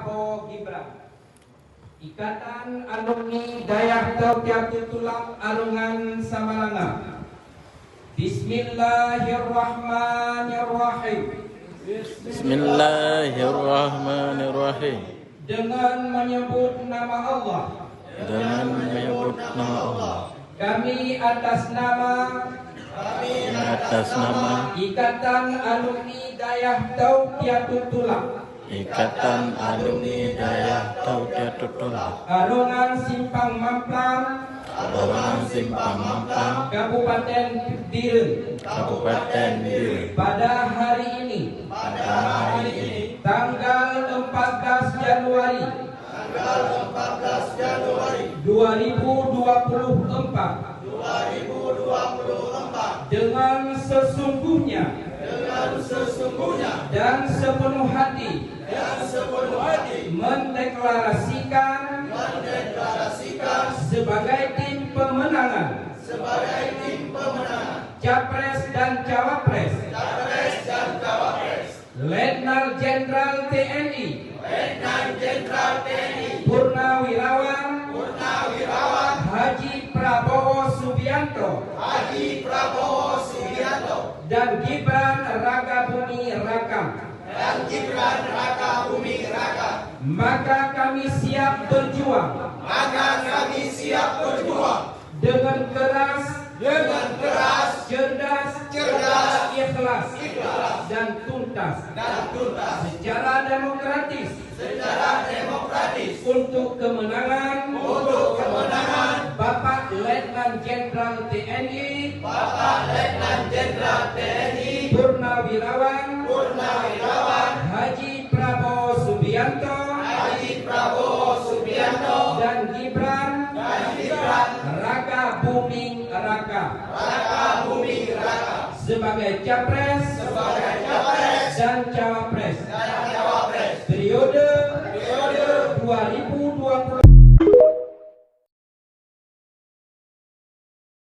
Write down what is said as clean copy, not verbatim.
Prabowo Gibran. Ikatan Alumni Dayah Tauqiatul Tulang Arungan Samalanga. Bismillahirrahmanirrahim. Bismillahirrahmanirrahim. Dengan menyebut nama Allah. Dengan menyebut nama Allah. Kami atas nama Ikatan Alumni Dayah Tauqiatul Tulang Ikatan Alumni Dayah Tauqiatul Tulang Arungan Simpang Mampang, Kabupaten Direng, pada hari ini, tanggal 14 Januari 2024, dengan sesungguhnya dan sepenuh hati mendeklarasikan sebagai tim pemenangan Capres dan Cawapres Letnan Jenderal TNI Purnawirawan Haji Prabowo Subianto dan Gibran Rakabuming Raka. Maka kami siap berjuang dengan keras, cerdas, ikhlas dan tuntas secara demokratis untuk kemenangan Bapak Letnan Jenderal TNI Purnawirawan Haji Prabowo Subianto dan Gibran Rakabuming Raka sebagai Capres dan Cawapres periode